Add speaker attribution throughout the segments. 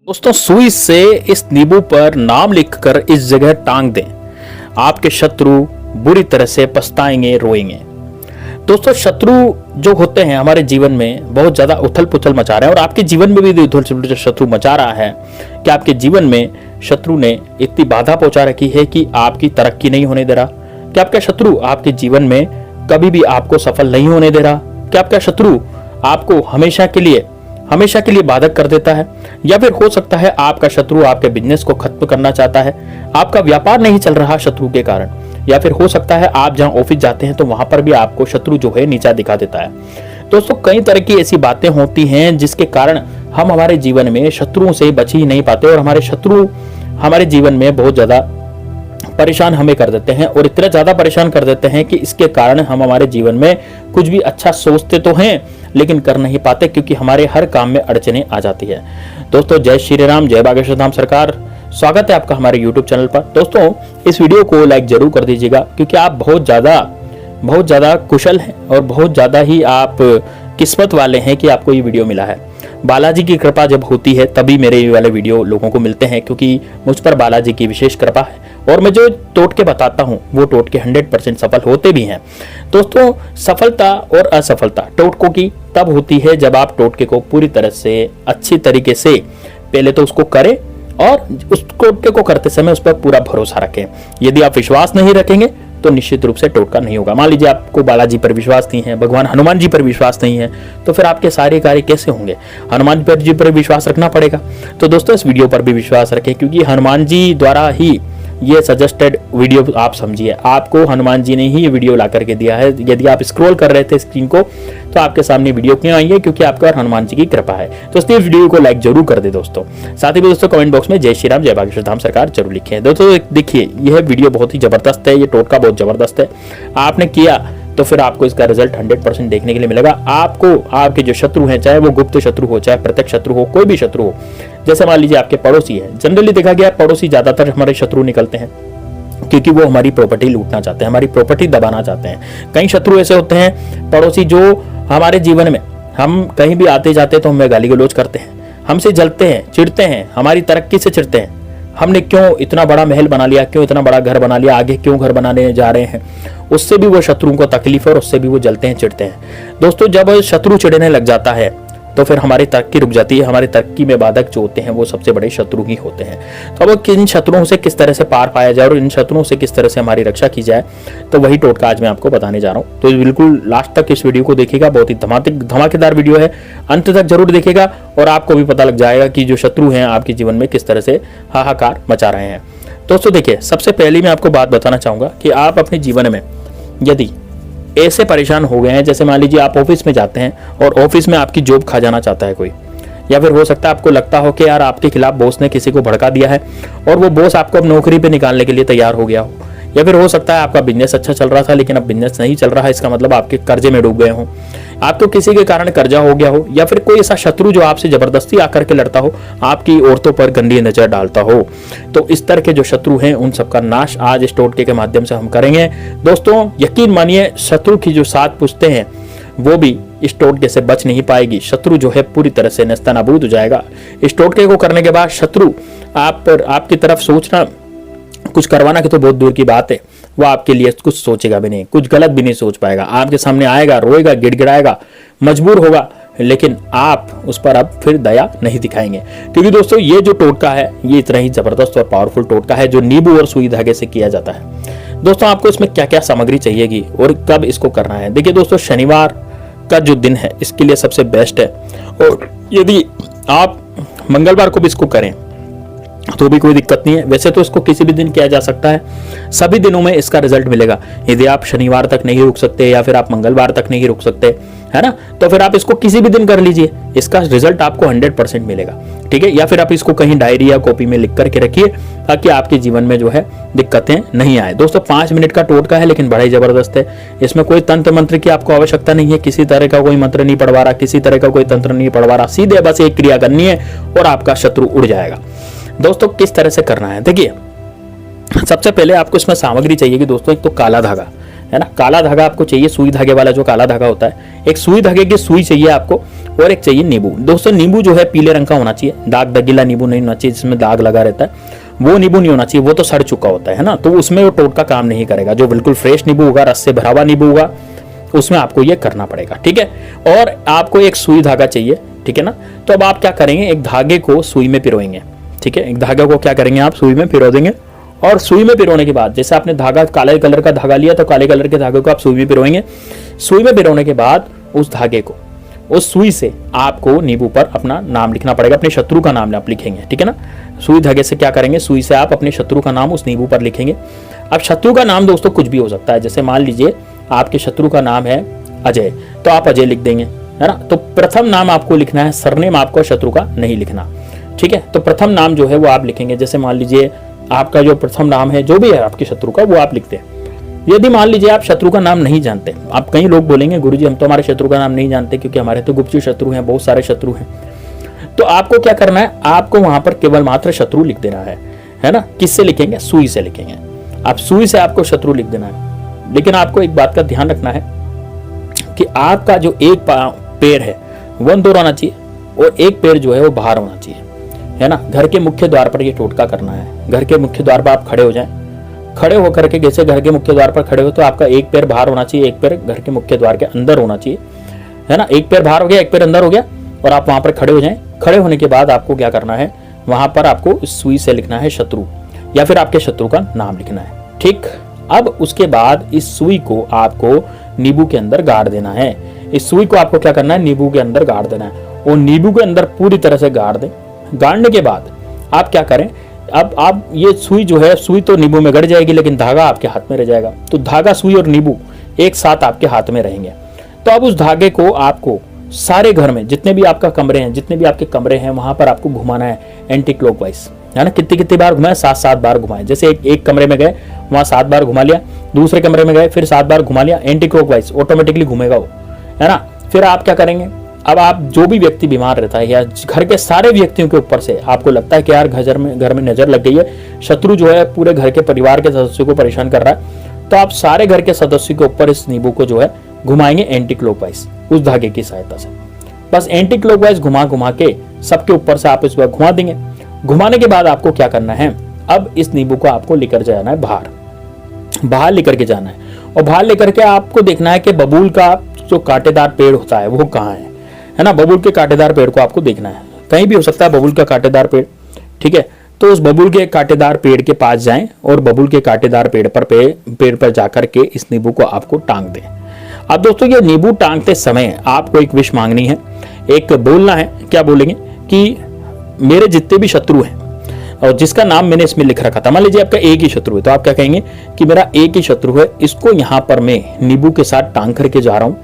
Speaker 1: दोस्तों सुई से इस नींबू पर नाम लिखकर इस जगह टांग दें। आपके शत्रु बुरी तरह से पछताएंगे, रोएंगे। दोस्तों शत्रु जो होते हैं हमारे जीवन में बहुत ज्यादा उथल पुथल मचा रहे हैं, और आपके जीवन में भी उथल पुथल शत्रु मचा रहा है कि आपके जीवन में शत्रु ने इतनी बाधा पहुंचा रखी है कि आपकी तरक्की नहीं होने दे रहा, कि आपका शत्रु आपके जीवन में कभी भी आपको सफल नहीं होने दे रहा, कि आपका शत्रु आपको हमेशा के लिए बाधक कर देता है, या फिर हो सकता है आपका शत्रु आपके बिजनेस को खत्म करना चाहता है, आपका व्यापार नहीं चल रहा शत्रु के कारण, या फिर हो सकता है आप जहां ऑफिस जाते हैं तो वहां पर भी आपको शत्रु जो है नीचा दिखा देता है। दोस्तों कई तरह की ऐसी बातें होती हैं जिसके कारण हम हमारे जीवन में शत्रुओं से बच ही नहीं पाते, और हमारे शत्रु हमारे जीवन में बहुत ज्यादा परेशान हमें कर देते हैं, और इतना ज्यादा परेशान कर देते हैं कि इसके कारण हम हमारे जीवन में कुछ भी अच्छा सोचते तो हैं लेकिन कर नहीं पाते, क्योंकि हमारे हर काम में अड़चने आ जाती है। दोस्तों जय श्री राम, जय बागेश्वर धाम सरकार। स्वागत है आपका हमारे YouTube चैनल पर। दोस्तों इस वीडियो को लाइक जरूर कर दीजिएगा, क्योंकि आप बहुत ज्यादा कुशल हैं और बहुत ज्यादा ही आप किस्मत वाले हैं कि आपको ये वीडियो मिला है। बालाजी की कृपा जब होती है तभी मेरे ये वाले वीडियो लोगों को मिलते हैं, क्योंकि मुझ पर बालाजी की विशेष कृपा है, और मैं जो टोटके बताता हूं वो टोटके 100% सफल होते भी हैं। दोस्तों सफलता और असफलता टोटकों की तब होती है जब आप टोटके को पूरी तरह से अच्छी तरीके से पहले तो उसको करें, और उस टोटके को करते समय उस पर पूरा भरोसा रखें। यदि आप विश्वास नहीं रखेंगे तो निश्चित रूप से टोटका नहीं होगा। मान लीजिए आपको बालाजी पर विश्वास नहीं है, भगवान हनुमान जी पर विश्वास नहीं है, तो फिर आपके सारे कार्य कैसे होंगे? हनुमान जी पर विश्वास रखना पड़ेगा। तो दोस्तों इस वीडियो पर भी विश्वास रखें, क्योंकि हनुमान जी द्वारा ही ये सजेस्टेड वीडियो आप समझिए, आपको हनुमान जी ने ही ये वीडियो ला करके दिया है। यदि आप स्क्रॉल कर रहे थे स्क्रीन को तो आपके सामने वीडियो क्यों आई है? क्योंकि आपका हनुमान जी की कृपा है। तो इसलिए वीडियो को लाइक जरूर कर दे दोस्तों। साथ ही दोस्तों कमेंट बॉक्स में जय श्री राम, जय बागेश्वर धाम सरकार जरूर लिखें। दोस्तों देखिए यह वीडियो बहुत ही जबरदस्त है, ये टोटका बहुत जबरदस्त है। आपने किया तो फिर आपको इसका रिजल्ट 100% देखने के लिए मिलेगा। आपको आपके जो शत्रु हैं, चाहे वो गुप्त शत्रु हो, चाहे प्रत्यक्ष शत्रु हो, कोई भी शत्रु हो, जैसे मान लीजिए आपके पड़ोसी है, जनरली देखा गया पड़ोसी ज्यादातर हमारे शत्रु निकलते हैं, क्योंकि वो हमारी प्रॉपर्टी लूटना चाहते हैं, हमारी प्रॉपर्टी दबाना चाहते हैं। कई शत्रु ऐसे होते हैं पड़ोसी जो हमारे जीवन में हम कहीं भी आते जाते तो हमें गाली गलौज करते हैं, हमसे जलते हैं, चिढ़ते हैं, हमारी तरक्की से चिढ़ते हैं। हमने क्यों इतना बड़ा महल बना लिया, क्यों इतना बड़ा घर बना लिया, आगे क्यों घर बनाने जा रहे हैं, उससे भी वो शत्रुओं को तकलीफ है और उससे भी वो जलते हैं, चिढ़ते हैं। दोस्तों जब शत्रु चिढ़ने लग जाता है तो फिर हमारी तरक्की रुक जाती है। हमारी तरक्की में बाधक जो होते हैं वो सबसे बड़े शत्रु ही होते हैं। तो अब इन शत्रुओं से किस तरह से पार पाया जाए और इन शत्रुओं से किस तरह से हमारी रक्षा की जाए, तो वही टोटका आज मैं आपको बताने जा रहा हूं। तो बिल्कुल लास्ट तक इस वीडियो को देखिएगा, बहुत ही धमाकेदार वीडियो है, अंत तक जरूर देखिएगा और आपको भी पता लग जाएगा कि जो शत्रु हैं आपके जीवन में किस तरह से हाहाकार मचा रहे हैं। दोस्तों देखिए सबसे पहले मैं आपको बात बताना चाहूंगा कि आप अपने जीवन में यदि ऐसे परेशान हो गए हैं, जैसे मान लीजिए आप ऑफिस में जाते हैं और ऑफिस में आपकी जॉब खा जाना चाहता है कोई, या फिर हो सकता है आपको लगता हो कि यार आपके खिलाफ बॉस ने किसी को भड़का दिया है और वो बॉस आपको अब नौकरी पे निकालने के लिए तैयार हो गया हो, या फिर हो सकता है आपका बिजनेस अच्छा चल रहा था लेकिन अब बिजनेस नहीं चल रहा है, इसका मतलब आपके कर्जे में डूब गए हो, आपको किसी के कारण कर्जा हो गया हो, या फिर कोई ऐसा शत्रु जो आपसे जबरदस्ती आकर के लड़ता हो, आपकी औरतों पर गंदी नजर डालता हो। तो इस तरह के जो शत्रु हैं उन सबका नाश आज इस टोटके के माध्यम से हम करेंगे। दोस्तों यकीन मानिए शत्रु की जो साथ पूछते हैं वो भी इस टोटके से बच नहीं पाएगी। शत्रु जो है पूरी तरह से नेस्तनाबूद हो जाएगा। इस टोटके को करने के बाद शत्रु आप पर आपकी तरफ सोचना कुछ करवाना की तो बहुत दूर की बात है, वो आपके लिए कुछ सोचेगा भी नहीं, कुछ गलत भी नहीं सोच पाएगा। आपके सामने आएगा, रोएगा, गिड़गिड़ाएगा, मजबूर होगा, लेकिन आप उस पर अब फिर दया नहीं दिखाएंगे। क्योंकि दोस्तों ये जो टोटका है ये इतना ही जबरदस्त और पावरफुल टोटका है जो नींबू और सुई धागे से किया जाता है। दोस्तों आपको इसमें क्या क्या सामग्री चाहिएगी और कब इसको करना है? देखिए दोस्तों शनिवार का जो दिन है इसके लिए सबसे बेस्ट है, और यदि आप मंगलवार को भी इसको करें तो भी कोई दिक्कत नहीं है। वैसे तो इसको किसी भी दिन किया जा सकता है, सभी दिनों में इसका रिजल्ट मिलेगा। यदि आप शनिवार तक नहीं रुक सकते या फिर आप मंगलवार तक नहीं रुक सकते, है ना, तो फिर आप इसको किसी भी दिन कर लीजिए, इसका रिजल्ट आपको 100% मिलेगा। ठीक है, या फिर आप इसको कहीं डायरी या कॉपी में लिख करके रखिए ताकि आपके जीवन में जो है दिक्कतें नहीं आए। दोस्तों 5 मिनट का टोटका है लेकिन बड़ा ही जबरदस्त है। इसमें कोई तंत्र मंत्र की आपको आवश्यकता नहीं है, किसी तरह का कोई मंत्र नहीं पढ़वा रहा, किसी तरह का कोई तंत्र नहीं पढ़वा रहा, सीधे बस एक क्रिया करनी है और आपका शत्रु उड़ जाएगा। दोस्तों किस तरह से करना है? देखिए सबसे पहले आपको इसमें सामग्री चाहिए कि दोस्तों एक तो काला धागा, है ना। काला धागा आपको चाहिए, सुई धागे वाला जो काला धागा होता है, एक सुई धागे की सुई चाहिए आपको, और एक चाहिए नींबू। दोस्तों नींबू जो है पीले रंग का होना चाहिए, दाग दगीला नींबू नहीं होना चाहिए जिसमें दाग लगा रहता है, वो नींबू नहीं होना चाहिए, वो तो सड़ चुका होता है ना, तो उसमें वो टोटका काम नहीं करेगा। जो बिल्कुल फ्रेश नींबू होगा, रस से भरा हुआ नींबू होगा, उसमें आपको ये करना पड़ेगा, ठीक है। और आपको एक सुई धागा चाहिए, ठीक है ना। तो अब आप क्या करेंगे, एक धागे को सुई में पिरोएंगे, ठीक है। एक धागे को क्या करेंगे आप, सुई में पिरो देंगे, और सुई में पिरोने के बाद जैसे आपने धागा काले कलर का धागा लिया तो काले कलर के धागे को आप सुई में पिरोएंगे। सुई में पिरोने के बाद उस धागे को, उस सुई से आपको नींबू पर अपना नाम लिखना पड़ेगा, अपने शत्रु का नाम आप लिखेंगे, ठीक है ना। सुई धागे से क्या करेंगे, सुई से आप अपने शत्रु का नाम उस नींबू पर लिखेंगे। अब शत्रु का नाम दोस्तों कुछ भी हो सकता है, जैसे मान लीजिए आपके शत्रु का नाम है अजय, तो आप अजय लिख देंगे, है ना। तो प्रथम नाम आपको लिखना है, सरनेम आपको शत्रु का नहीं लिखना, ठीक है। तो प्रथम नाम जो है वो आप लिखेंगे, जैसे मान लीजिए आपका जो प्रथम नाम है जो भी है आपके शत्रु का, वो आप लिखते हैं। यदि मान लीजिए आप शत्रु का नाम नहीं जानते, आप कई लोग बोलेंगे गुरुजी हम तो हमारे शत्रु का नाम नहीं जानते क्योंकि हमारे तो गुप्त शत्रु हैं, बहुत सारे शत्रु हैं। तो आपको क्या करना है, आपको वहां पर केवल मात्र शत्रु लिख देना है ना। किससे लिखेंगे, सुई से लिखेंगे। आप सुई से आपको शत्रु लिख देना है, लेकिन आपको एक बात का ध्यान रखना है कि आपका जो एक पैर है वो अंदर होना चाहिए, और एक पैर जो है वो बाहर होना चाहिए, है ना। घर के मुख्य द्वार पर ये टोटका करना है। घर के मुख्य द्वार पर आप खड़े हो जाएं, खड़े होकर के जैसे घर के मुख्य द्वार पर खड़े हो तो आपका एक पैर बाहर होना चाहिए, एक पैर घर के मुख्य द्वार के अंदर होना चाहिए, है ना। एक पैर बाहर हो गया, एक पैर अंदर हो गया, और आप वहां पर खड़े हो जाएं। खड़े होने के बाद आपको क्या करना है, वहां पर आपको इस सुई से लिखना है शत्रु, या फिर आपके शत्रु का नाम लिखना है, ठीक। अब उसके बाद इस सुई को आपको नींबू के अंदर गाड़ देना है। इस सुई को आपको क्या करना है, नींबू के अंदर गाड़ देना है, और नींबू के अंदर पूरी तरह से गाड़ दें। गाड़ने के बाद आप क्या करें, अब आप ये सुई जो है, सुई तो नींबू में गड़ जाएगी लेकिन धागा आपके हाथ में रह जाएगा। तो धागा, सुई और नींबू एक साथ आपके हाथ में रहेंगे। तो अब उस धागे को आपको सारे घर में जितने भी आपका कमरे हैं, जितने भी आपके कमरे हैं, वहां पर आपको घुमाना है एंटी क्लॉकवाइज, है ना। कितनी बार घुमाए, 7 बार घुमाए। जैसे एक कमरे में गए वहां 7 बार घुमा लिया, दूसरे कमरे में गए फिर 7 बार घुमा लिया, एंटी क्लॉकवाइज ऑटोमेटिकली घूमेगा वो, है ना। फिर आप क्या करेंगे, अब आप जो भी व्यक्ति बीमार रहता है या घर के सारे व्यक्तियों के ऊपर से आपको लगता है कि यार घर में नजर लग गई है, शत्रु जो है पूरे घर के परिवार के सदस्यों को परेशान कर रहा है, तो आप सारे घर के सदस्यों के ऊपर इस नींबू को जो है घुमाएंगे एंटी क्लॉकवाइज उस धागे की सहायता से। बस एंटी क्लॉकवाइज घुमा के सबके ऊपर से आप इस बार घुमा देंगे। घुमाने के बाद आपको क्या करना है, अब इस नींबू को आपको लेकर जाना है बाहर लेकर के जाना है, और बाहर लेकर के आपको देखना है कि बबूल का जो कांटेदार पेड़ होता है वो कहाँ है ना। बबूल के कांटेदार पेड़ को आपको देखना है, कहीं भी हो सकता है बबूल का कांटेदार पेड़, ठीक है। तो उस बबूल के कांटेदार पेड़ के पास जाएं और बबूल के कांटेदार पेड़ पर जाकर के इस नींबू को आपको टांग दें। अब दोस्तों ये नींबू टांगते समय आपको एक विश मांगनी है, एक बोलना है। क्या बोलेंगे कि मेरे जितने भी शत्रु हैं और जिसका नाम मैंने इसमें लिख रखा था, मान लीजिए आपका एक ही शत्रु है, तो आप क्या कहेंगे कि मेरा एक ही शत्रु है, इसको यहां पर मैं नींबू के साथ टांग करके जा रहा हूं।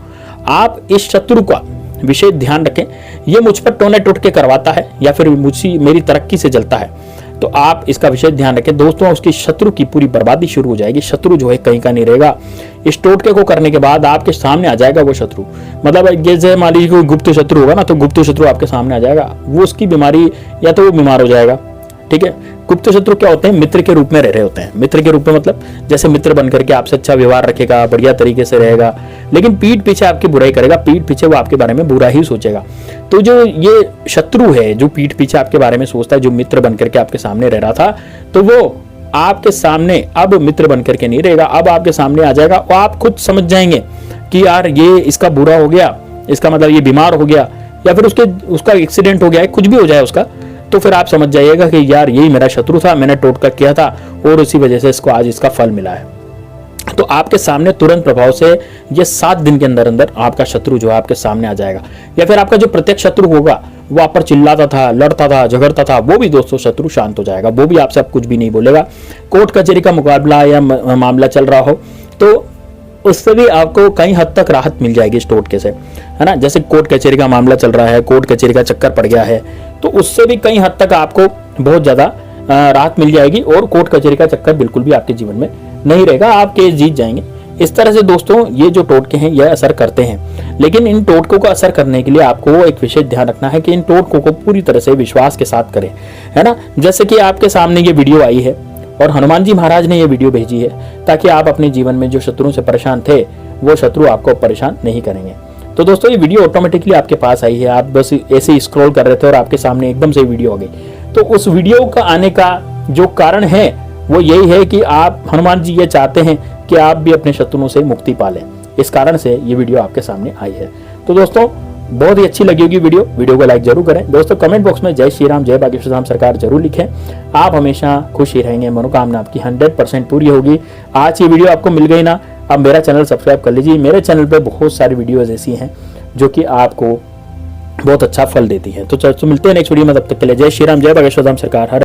Speaker 1: आप इस शत्रु का विशेष ध्यान रखें, ये मुझ पर टोने टोटके करवाता है या फिर मेरी तरक्की से जलता है, तो आप इसका विशेष ध्यान रखें। दोस्तों उसकी शत्रु की पूरी बर्बादी शुरू हो जाएगी, शत्रु जो है कहीं का नहीं रहेगा। इस टोटके को करने के बाद आपके सामने आ जाएगा वो शत्रु, मतलब जैसे मान लीजिए कोई गुप्त शत्रु होगा ना, तो गुप्त शत्रु आपके सामने आ जाएगा, वो उसकी बीमारी या तो वो बीमार हो जाएगा, ठीक है। गुप्त शत्रु क्या होते हैं, मित्र के रूप में रह रहे होते हैं। मित्र के रूप में मतलब जैसे मित्र बनकर के आपसे अच्छा व्यवहार रखेगा, बढ़िया तरीके से रहेगा, लेकिन पीठ पीछे आपकी बुराई करेगा, पीठ पीछे वो आपके बारे में बुरा ही सोचेगा। तो जो ये शत्रु है जो पीठ पीछे आपके बारे में सोचता है, जो मित्र बनकर के आपके सामने रह रहा था, तो वो आपके सामने अब मित्र बनकर के नहीं रहेगा, अब आपके सामने आ जाएगा और आप खुद समझ जाएंगे कि यार ये इसका बुरा हो गया, इसका मतलब ये बीमार हो गया, या फिर उसका एक्सीडेंट हो गया है, कुछ भी हो जाए उसका, तो फिर आप समझ जाइएगा कि यार यही मेरा शत्रु था, मैंने टोटका किया था और उसी वजह से इसको आज इसका फल मिला है। तो आपके सामने तुरंत प्रभाव से ये 7 दिन के अंदर अंदर आपका शत्रु जो है आपके सामने आ जाएगा। या फिर आपका जो प्रत्यक्ष शत्रु होगा वो आप पर चिल्लाता था, लड़ता था, झगड़ता था, वो भी दोस्तों शत्रु शांत हो जाएगा, वो भी आपसे अब कुछ भी नहीं बोलेगा। कोर्ट कचहरी का मुकाबला या मामला चल रहा हो तो उससे भी आपको कई हद तक राहत मिल जाएगी इस टोटके से, है ना। जैसे कोर्ट कचहरी का मामला चल रहा है, कोर्ट कचहरी का चक्कर पड़ गया है, तो उससे भी कई हद तक आपको बहुत ज्यादा राहत मिल जाएगी और कोर्ट कचहरी का चक्कर बिल्कुल भी आपके जीवन में नहीं रहेगा, आप केस जीत जाएंगे। इस तरह से दोस्तों ये जो टोटके हैं ये असर करते हैं, लेकिन इन टोटकों का असर करने के लिए आपको एक विशेष ध्यान रखना है कि इन टोटकों को पूरी तरह से विश्वास के साथ करें, है ना। जैसे कि आपके सामने ये वीडियो आई है और हनुमान जी महाराज ने ये वीडियो भेजी है ताकि आप अपने जीवन में जो शत्रु से परेशान थे वो शत्रु आपको परेशान नहीं करेंगे। तो दोस्तों ये वीडियो ऑटोमेटिकली आपके पास आई है, आप बस ऐसे ही स्क्रॉल कर रहे थे और आपके सामने एकदम से वीडियो आ गई। तो उस वीडियो का आने का जो कारण है वो यही है कि आप, हनुमान जी ये चाहते हैं कि आप भी अपने शत्रुओं से मुक्ति पालें। इस कारण से ये वीडियो आपके सामने आई है। तो दोस्तों बहुत ही अच्छी लगी होगी वीडियो को लाइक जरूर करें। दोस्तों कमेंट बॉक्स में जय श्री राम, जय बागेश्वर धाम सरकार जरूर लिखें। आप हमेशा खुश ही रहेंगे, मनोकामना आपकी 100% पूरी होगी। आज ये वीडियो आपको मिल गई ना, अब मेरा चैनल सब्सक्राइब कर लीजिए। मेरे चैनल पे बहुत सारी वीडियोज ऐसी हैं जो कि आपको बहुत अच्छा फल देती है। तो मिलते हैं नेक्स्ट वीडियो में, तब तक के लिए जय श्री राम, जय बागेश्वर धाम सरकार। हर